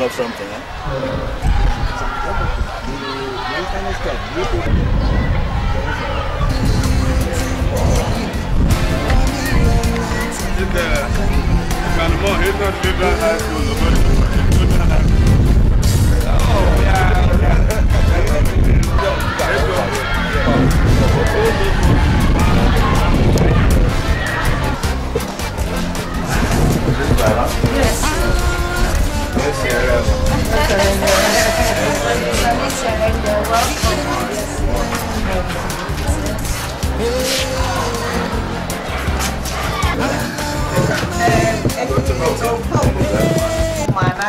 or something.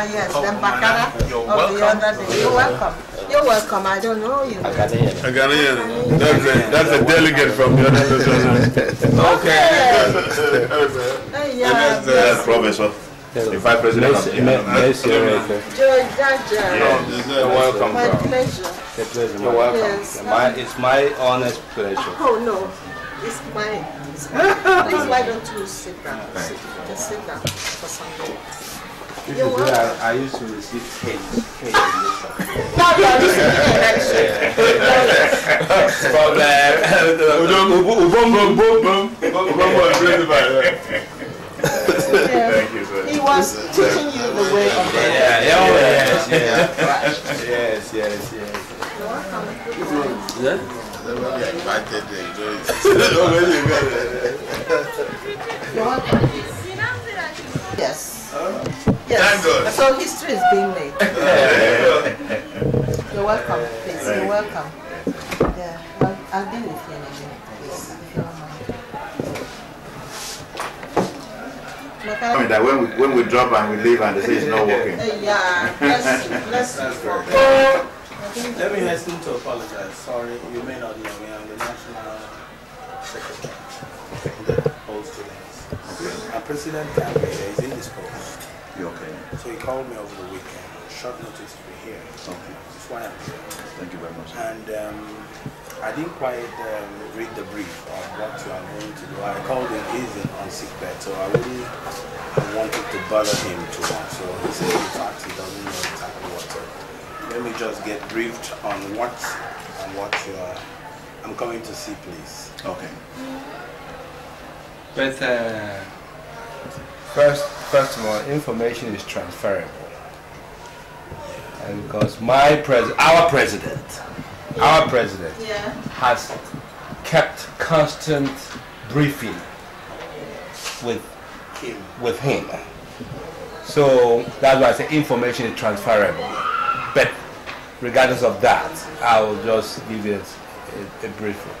Yes, then Bakara. You're welcome. You're welcome. I don't know you. A Ghanaian. That's a delegate from the other side. Okay. Yes. Professor. The Vice President of the You're welcome. My pleasure. You're welcome. Yes. It's my honest pleasure. Oh no, it's mine. Please, why don't you sit down? Just sit down for some minutes. I used to receive cake. Now you are listening. Thank you, sir. He was teaching you the way of the Yes. You're welcome. Yes. Yes. So history is being made. You're welcome, please. You're welcome. Yeah. I'll be with you in a minute, please, if you don't mind. I mean that when we drop and we leave and they say it's not working. Yeah. Let's Let me hasten to apologize. Sorry, you may not know me. I'm the National Secretary of the Old Students. Okay. Our President Kambere is indisposed. You okay? So he called me over the weekend. Short notice to be here. Okay. That's why I'm here. Thank you very much. And I didn't quite read the brief of what you are going to do. I called him, he's on sick bed, so I wanted to bother him too much. So he said, in fact, he doesn't know exactly what to. Let me just get briefed on what you are. I'm coming to see, please. Okay. But first of all, information is transferable. And because our president has kept constant briefing with him. So that's why I say information is transferable. But regardless of that, I will just give you a briefing.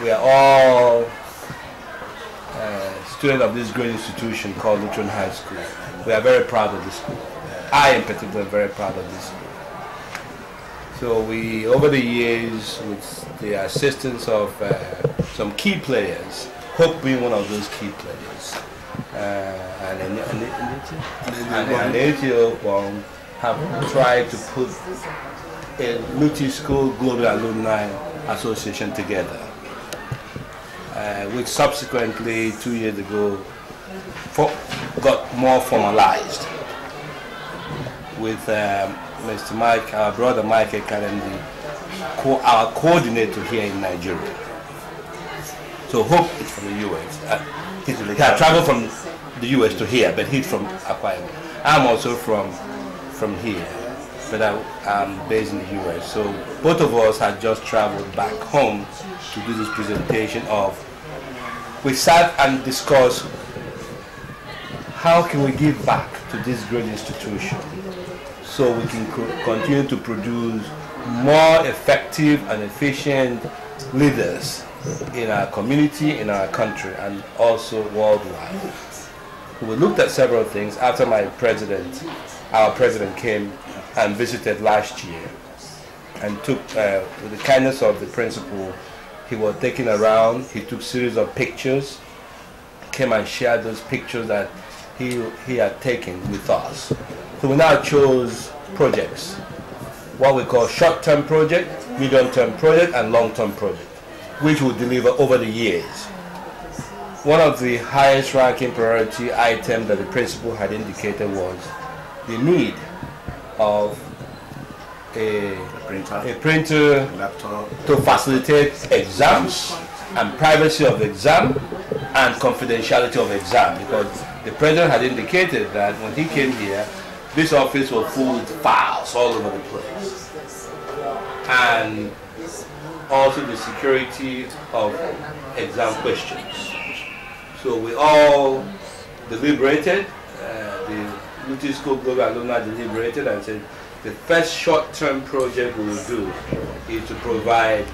We are all students of this great institution called Lutheran High School. We are very proud of this school. I in particular am very proud of this school. So we, over the years, with the assistance of some key players, Hope being one of those key players, and Aneti have tried to put a multi-school global alumni association together, which subsequently 2 years ago got more formalized with Mr. Mike, our brother Mike Ekarendi, our coordinator here in Nigeria. So Hope is from the US. He traveled from the US to here, but he's from Akwa Ibom. I'm also from here, but I'm based in the US. So both of us had just traveled back home to do this presentation of. We sat and discussed how can we give back to this great institution so we can continue to produce more effective and efficient leaders in our community, in our country, and also worldwide. We looked at several things after our president came and visited last year and took, with the kindness of the principal, he was taken around, he took series of pictures, came and shared those pictures that he had taken with us. So we now chose projects, what we call short-term project, medium-term project, and long-term project, which will deliver over the years. One of the highest ranking priority items that the principal had indicated was the need of a printer laptop to facilitate exams and privacy of exam and confidentiality of exam, because the president had indicated that when he came here, this office was full with files all over the place, and also the security of exam questions. So we all deliberated, the Luty School Global Alumni deliberated and said the first short-term project we will do is to provide,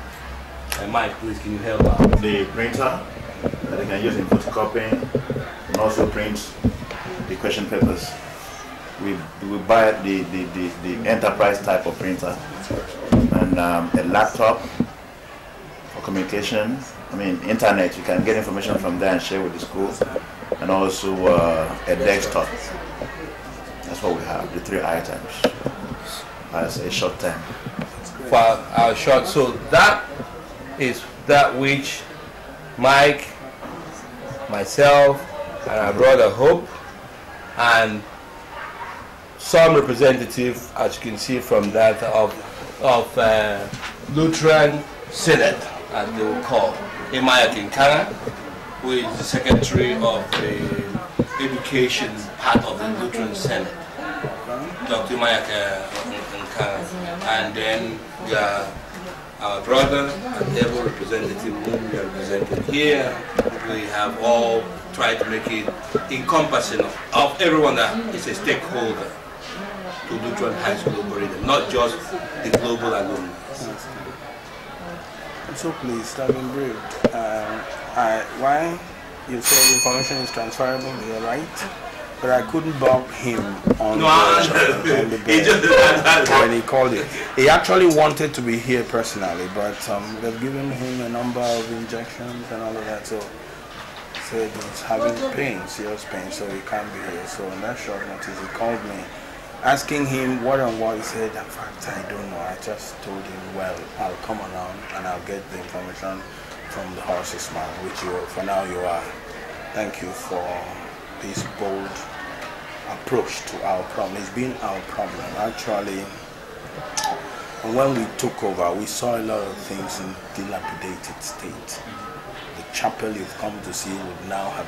Mike, please can you help out? The printer that they can use in photocopying and also print the question papers. We buy the enterprise type of printer and a laptop for communication. I mean, internet, you can get information from there and share with the school, and also a desktop. That's what we have, the 3 items as a short term. For our short, so that is that which Mike, myself, and our brother Hope, and some representative, as you can see from that, of Lutheran Synod, as they will call, Imaya Kinkana, who is the secretary of the education part of the Lutheran Synod, Dr. Imaya Kinkana, and then our brother and able representative whom we are represented here. We have all tried to make it encompassing of everyone that is a stakeholder to Lutheran High School operator, not just the global alumni. So please, I've been briefed. Why you say the information is transferable, you're right. But I couldn't bug him on the bed when he called it. He actually wanted to be here personally, but they've given him a number of injections and all of that, so said he's having pain, serious pain, so he can't be here. So on that short notice, he called me, asking him what and what. He said, in fact, I don't know. I just told him, well, I'll come along and I'll get the information from the horse's mouth, which you, for now you are. Thank you for this bold approach to our problem. It's been our problem. Actually, when we took over, we saw a lot of things in dilapidated state. The chapel you've come to see would now have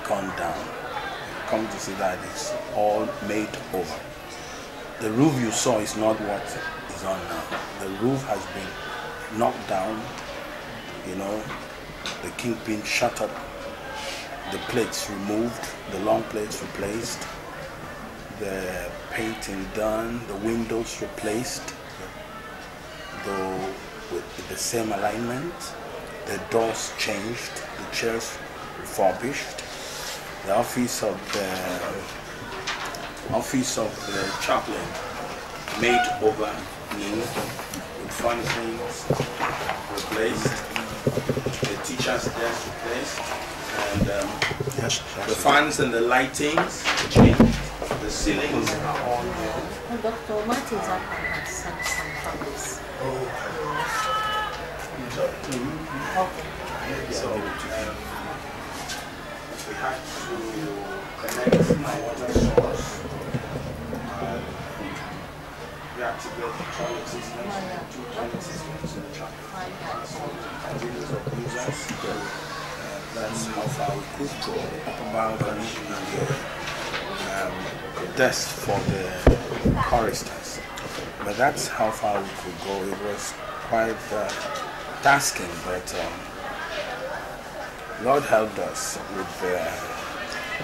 gone down. You've come to see that it's all made over. The roof you saw is not what is on now. The roof has been knocked down, you know, the kingpin shut up, the plates removed, the long plates replaced, the painting done, the windows replaced, though with the same alignment, the doors changed, the chairs refurbished, the office of the chaplain made over new, with furnishings replaced, the teacher's desk replaced, and the fans and the lightings changed. The ceilings are all new. Dr. Martin Zappa has sent some copies. Okay. So we had to connect my water source. We activate the toilet systems, 2 toilet systems in the chapel. Continuous of users. That's how far we could go. Balcony and the desk for the choristers. But that's how far we could go. It was quite tasking, but Lord helped us with the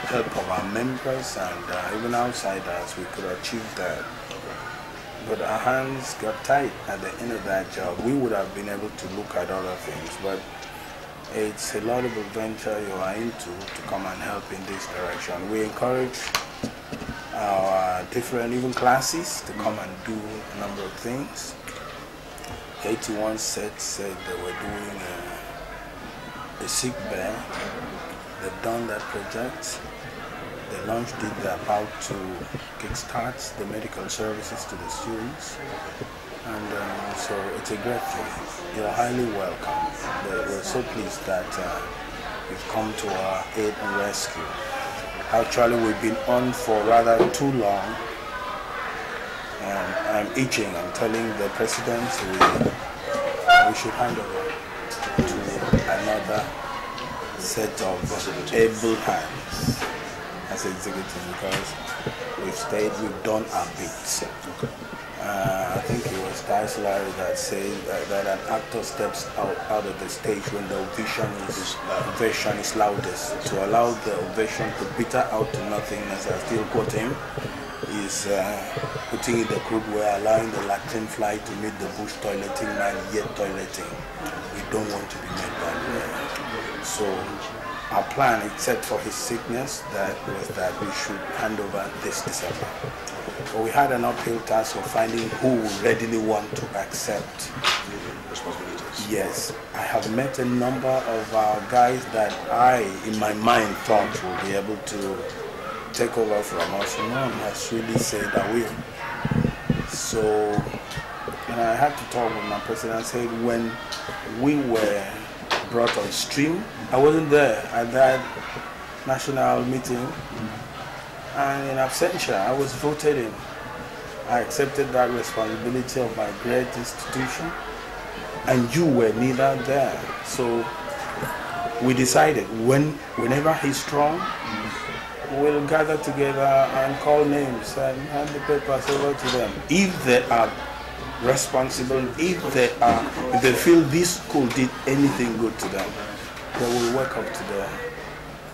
help of our members and even outsiders. We could achieve that. But our hands got tight at the end of that job. We would have been able to look at other things, but it's a laudable venture you are into to come and help in this direction. We encourage our different even classes to come and do a number of things. 81 sets said they were doing a sick bay. They've done that project. They launched it. They're about to kickstart the medical services to the students. And so it's a great thing. You're highly welcome. We're so pleased that you've come to our aid and rescue. Actually, we've been on for rather too long I'm itching. I'm telling the president we should hand over to another set of able hands as executive, because we've done our bit. I think it was Dice Larry that said that an actor steps out of the stage when the ovation is loudest. To allow the ovation to peter out to nothingness, I still quote him, is putting in the crude way, allowing the Latin fly to meet the bush toileting man yet toileting. We don't want to be made that way. So our plan, except for his sickness, was that we should hand over this December. But we had an uphill task of finding who would readily want to accept responsibilities. Yes, I have met a number of our guys that I, in my mind, thought would be able to take over from us. None has really said I will. So, and I had to talk with my president and said when we were brought on stream, I wasn't there at that national meeting. And in absentia, I was voted in. I accepted that responsibility of my great institution, and you were neither there. So we decided whenever he's strong, we'll gather together and call names and hand the papers over to them. If they are responsible, if they feel this school did anything good to them, they will work up to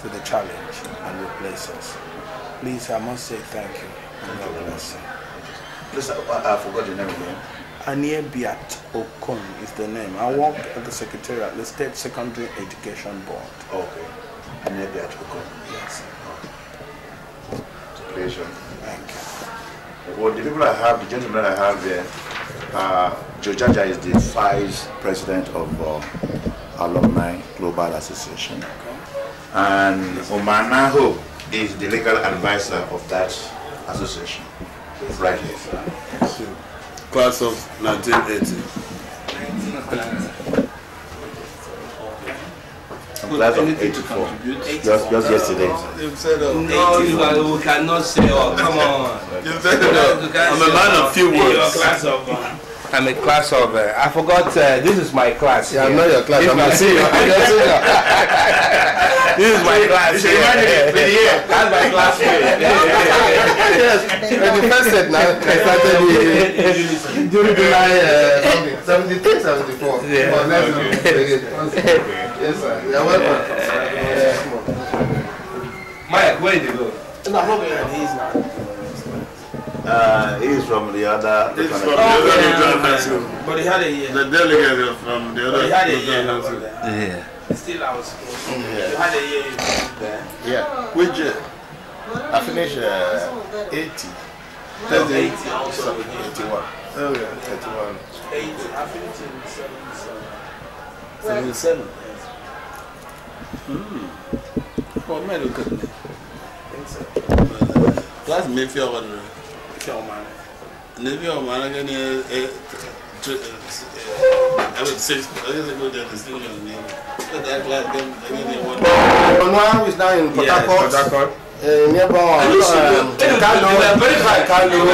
the challenge and replace us. Please, I must say thank you. And God bless you. Please, I forgot your name again. Anie Biat Okon is the name. I work at the Secretariat, the State Secondary Education Board. Okay. Anie Biat Okon. Yes. It's a pleasure. Thank you. Well, the people I have, the gentleman I have there, Joe Jaja is the Vice President of Alumni Global Association. Okay. And Omar Naho is the legal advisor of that association. Right here. Class of 1980. Class of 84. Just yesterday. You said No, we cannot say, oh, come on. You said I'm a man of few words. I'm a class of, I forgot, this is my class. Yeah, I'm not your class, I'm a senior. This is my class. That's my class. Yes, when you first said now, I started during July 73, 74. Yeah. Yes, sir. You're welcome. Mike, where did you go? He's not. He's from the other. He's from the other. But he had a year. The delegate from the other. He had a year. Yeah. Still I was supposed to. You had a year there. Yeah. Which year? I finished 80. 80 also. 81. Oh yeah, 81. 80. I finished in 77. 77. Oh, man, look at me. I think so. Class Mayfield one. Kill man. Mayfield man, I'm going I would say, I guess I go there to steal your name. But that class, Onwa is now in Port Harcourt. Nearby.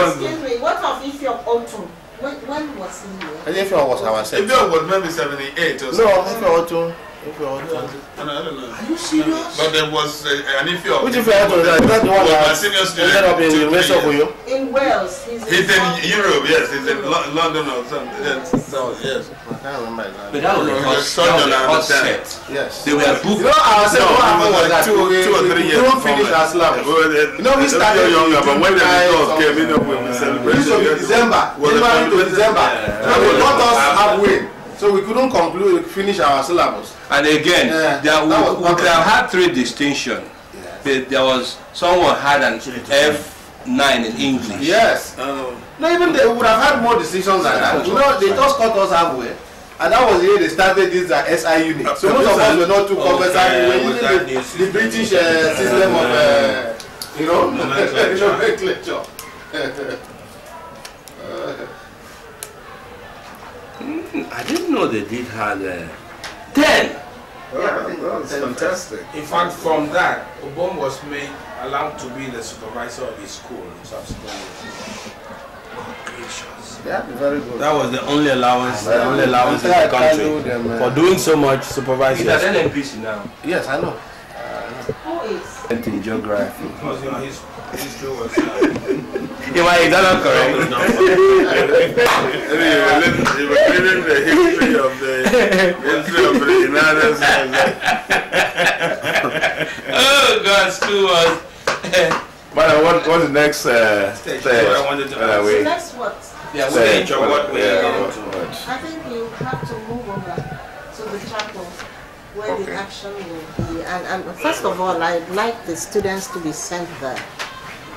Excuse me, what of if you're Otun? When was he here? I think was our set. If you was maybe 78 or something. No, if you're Otun. I don't know. Are you serious? But there was an if you. Which if you're Otun? Is that the one my that senior ended up in the University of Oyo? In Wales. He's in Europe, yes. He's in London or something. So, yes. I can't remember But that was a hot set. Yes. They were booked. You know, our set, what happened was that 2 or 3 years. we couldn't finish our slams. You know, we started younger, but when the results came in, we celebrated. This was in December. January to December. So they got us halfway. So we couldn't finish our syllabus. And again, we could have had 3 distinctions. There was someone had an F9 in English. Yes. No, even they would have had more decisions than that. You know, they just cut us halfway. And that was the year they started this SI unit. So most of us were not too conversant. We were using the British system of, nomenclature. I didn't know they did have 10. Yeah, I think that's fantastic. In fact, from that, Obom was allowed to be the supervisor of his school subsequently. Congratulations. Yeah, very good. That was the only allowance in the country for doing so much supervision. He's at NNPC now. Yes, I know. Who is? In geography. Because his history was... Is that not correct? You were reading the history of the United States. Oh God, school was. But what's the next stage? I wanted to ask. So that's what? Yeah, stage or what we are going to. I think you have to move over to the chapel where the action will be. And first of all, I'd like the students to be sent there.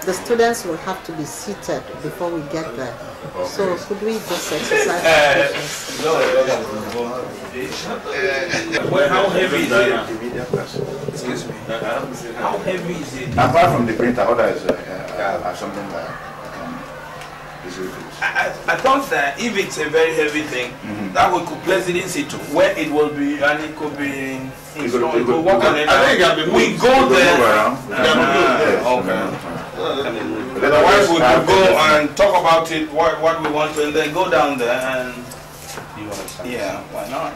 The students will have to be seated before we get there. So could we just exercise patience? How heavy is it? Excuse me. How heavy is it? Apart from the printer, others are something that I thought that if it's a very heavy thing, that we could place it in situ where it will be, and it could be installed. We could walk on it. We go there. Okay. Otherwise, we could go and talk about it, what we want to, and then go down there and. Yeah, why not?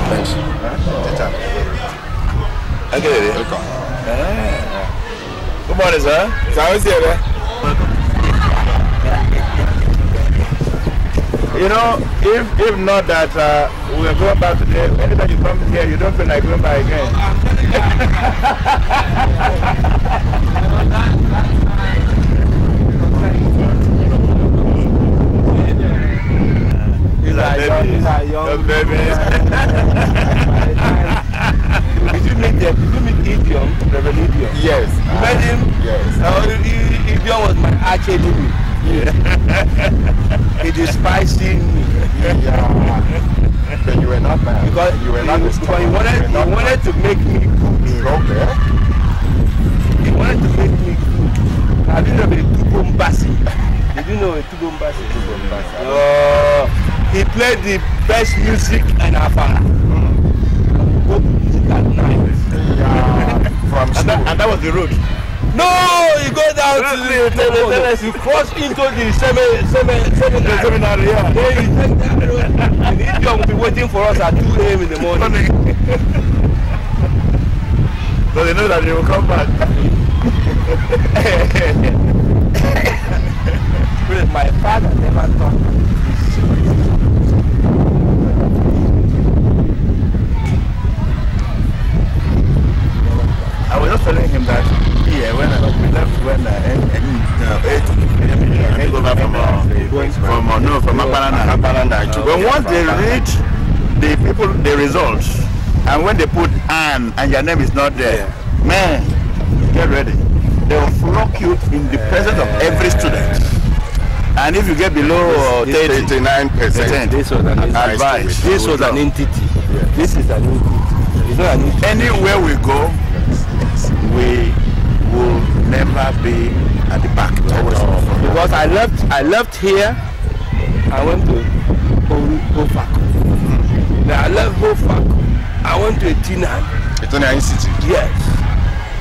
Thanks. Okay. Good morning, sir. Sounds here, You know, if not that we are going back today, anytime you come here, you don't feel like going back again. These are babies. Did you meet Idiom, Reverend Idiom? Yes. You met him? Yes. Idiom was my arch enemy. He despised me. But you were not bad. Because you were not he wanted to make me cook. Okay. He wanted to make me cook. Have you know a Tubombasi? Did you know a Tubombasi? He played the best music in Afara. Good music at night. From school. And that was the road. No, you go down to the table, you cross into the seminary. Yeah. Then you take that road, and the Idiom will be waiting for us at 2 a.m. in the morning. So they know that they will come back. My father never talked. I was just telling him that here when we left from Aparana. But once they reach the people the results, and when they put Ann and your name is not there, man, get ready. They will flock you in the presence of every student. And if you get below 39%, this was an advice. This was an entity. This is an entity. It's not an entity. Anywhere we go, we will never be at the back. Because I left here, I went to Hofak. Then I left Hofak, I went to Etina Institute. Yes.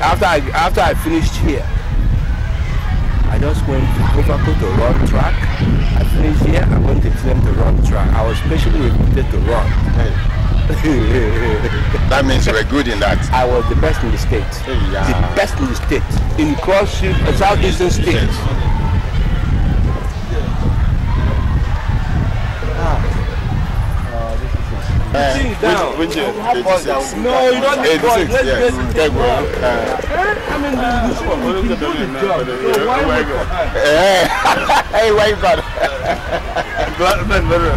After I finished here, I just went to Hofak to run track. I finished here, I went to Etina to run track. I was specially recruited to run. That means you were good in that. I was the best in the state. The best in the state. In Cross River, Southeastern state. Which year? No, you don't need boys. Let's get it. I mean, this one, you can do the job. So why Hey, why you got it? Glassman better.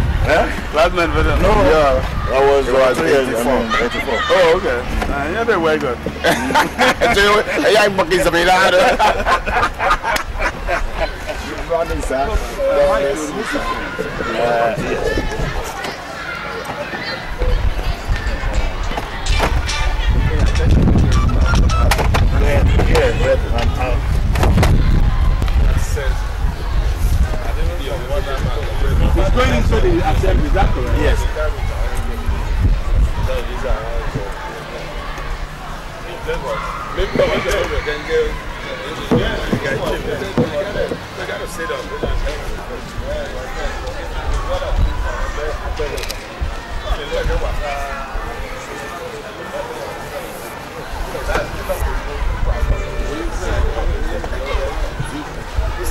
Glassman better. No. Yeah. I was 84. Oh, okay. Yeah, they're way good. Yeah, I'm fucking something like that. Running, sir. It's going into the assembly, is that correct? Yes. These are This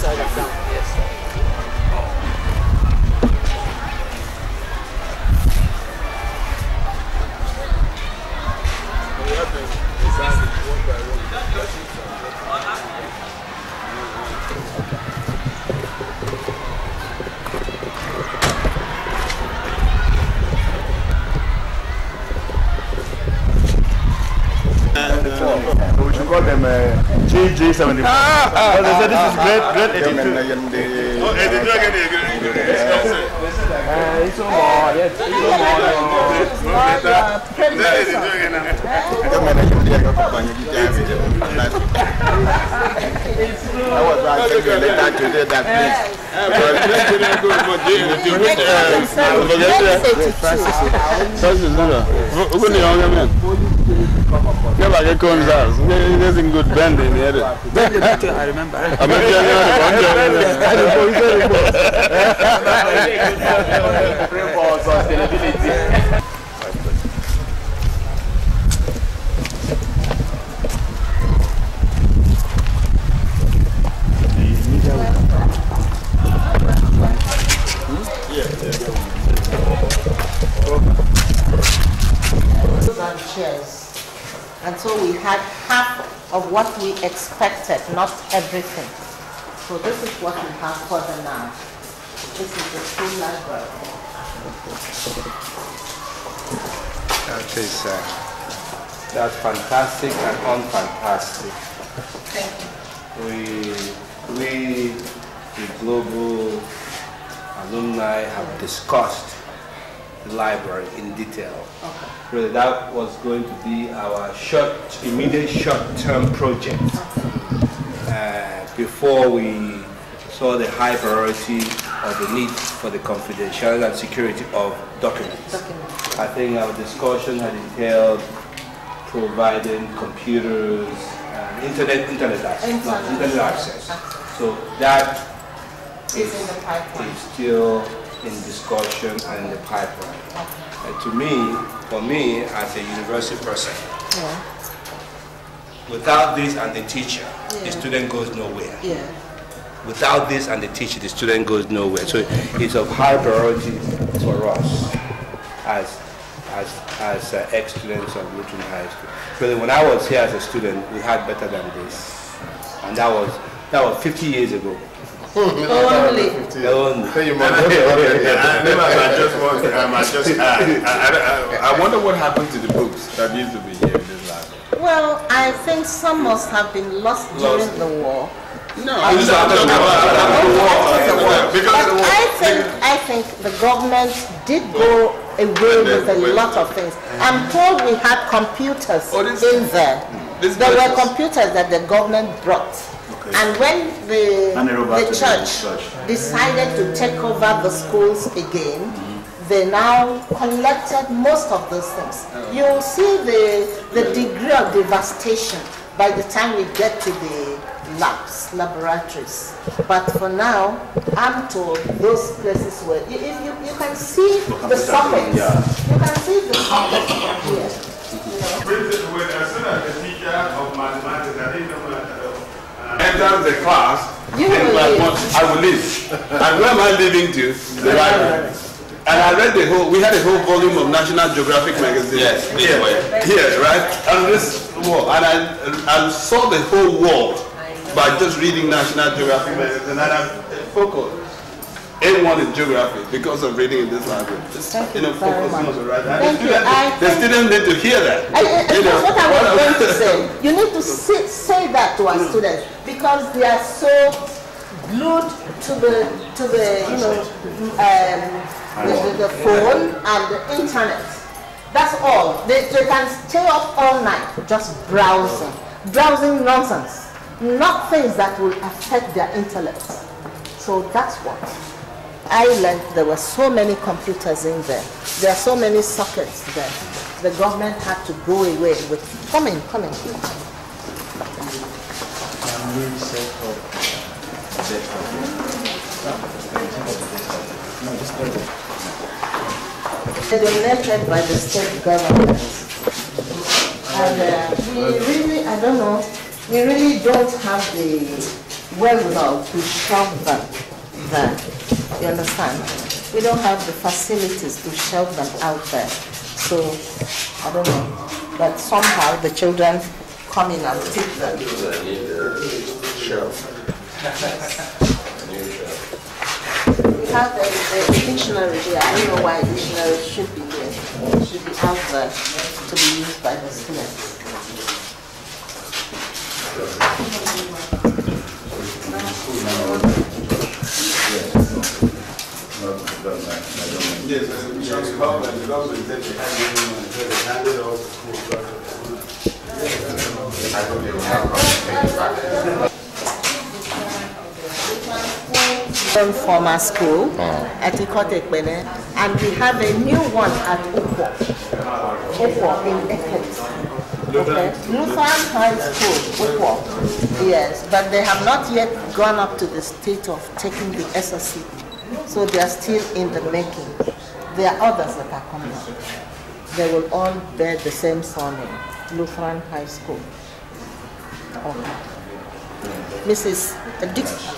side is down. Yes. We have to design it one by one. We should call them GG74. Because they said this is great editor. Oh, editor again. It's no more. Yes, it's no I was right later today that place. There's a good band in here. I remember. Pray for sustainability. And chairs. And so we had half of what we expected, not everything. So this is what we have further now. This is the school library. That's fantastic and unfantastic. Thank you. We, the global alumni, have discussed the library in detail. Okay. Really, that was going to be our immediate short-term project before we saw the high priority or the need for the confidentiality and security of documents. I think our discussion had entailed providing computers and internet access. So that Is in the pipeline. is still in discussion and in the pipeline. And for me, as a university person, without this and the teacher, the student goes nowhere. Yeah. Without this and the teacher, the student goes nowhere. So it's of high priority for us as ex-students of Luton High School. Really, when I was here as a student, we had better than this, and that was 50 years ago. Only. I wonder what happened to the books that used to be here in this library. Well, I think some must have been lost during the war. No, I think the government did go away with a lot of things. I'm told we had computers in there. There were computers that the government brought. Okay. And when the church decided to take over the schools again, they now collected most of those things. You'll see the degree of devastation by the time we get to the laboratories. But for now, I'm told those places where you can see the sockets. You can see the sockets from here. As soon as the teacher of mathematics, I didn't know enters the class, I will leave. And where am I leaving to? The library. And I read we had a whole volume of National Geographic magazine. Yes, here, right? And this wall. And I saw the whole world by just reading National Geographic magazine. And I focused. A1 in geography because of reading in this library. Thank you very much. Thank you. The students need to hear that. That's what I was going to say. You need to say that to our students because they are so glued to the phone and the internet. That's all. They can stay up all night just browsing nonsense, not things that will affect their intellect. So that's what. I learned there were so many computers in there. There are so many sockets there. The government had to go away with, come in. name set up the donated by the state government. And we really don't have the wherewithal to shelve them there. You understand? We don't have the facilities to shelve them out there. So, I don't know. But somehow the children come in and pick them. We have a dictionary here. I don't know why a dictionary should be here. It should be out there to be used by the students. Former school at Ikotekbene, and we have a new one at Upo in Eket. Okay. Lutheran High School, Upo. Yes, but they have not yet gone up to the state of taking the SSC. So they are still in the making. There are others that are coming up. They will all bear the same surname, Lutheran High School. Okay. Mrs. Dixon.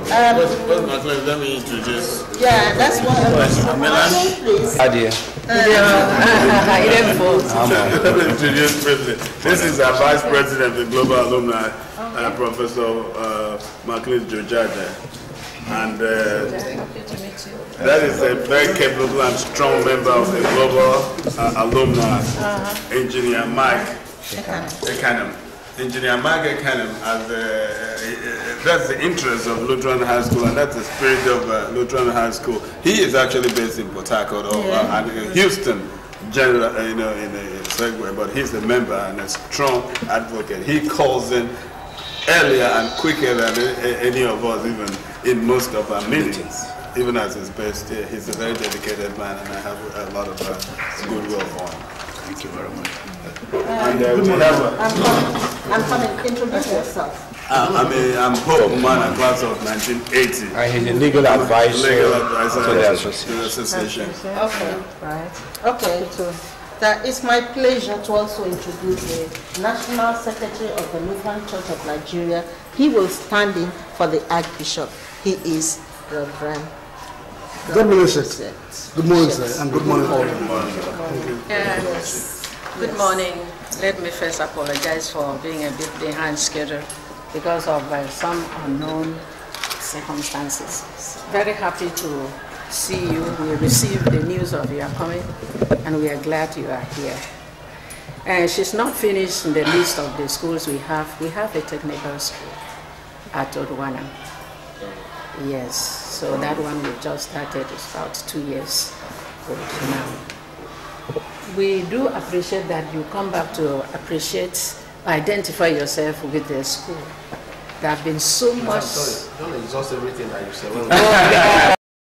Let me introduce. Yeah, that's what I was please. Let me introduce briefly. This is our Vice President of the Global Alumni, Professor Marclis Jojaja. And that is a very capable and strong member of the Global Alumni, Engineer Mike Ekanam. Engineer Mike Ekanam, that's the interest of Lutheran High School, and that's the spirit of Lutheran High School. He is actually based in Port Harcourt and in Houston, general, in a segue, but he's a member and a strong advocate. He calls in earlier and quicker than any of us, even in most of our meetings, even as his best here. He's a very dedicated man, and I have a lot of goodwill for him. Thank you very much. I'm coming. Introduce yourself. I'm Pope Man, a class of 1980. And he's a legal advisor, to the association. Okay, right. Okay, so that is my pleasure to also introduce the National Secretary of the Lutheran Church of Nigeria. He will stand in for the Archbishop. He is Reverend. Good morning, sir. Good morning, sir, and good morning all. Yes. Good morning. Let me first apologize for being a bit behind schedule because of some unknown circumstances. Very happy to see you. We received the news of your coming, and we are glad you are here. And she's not finished in the list of the schools we have. We have a technical school at Odwana. Yes, so that one we just started. It's about 2 years old now. We do appreciate that you come back to identify yourself with the school. There have been so much. Sorry, don't exhaust everything that you said.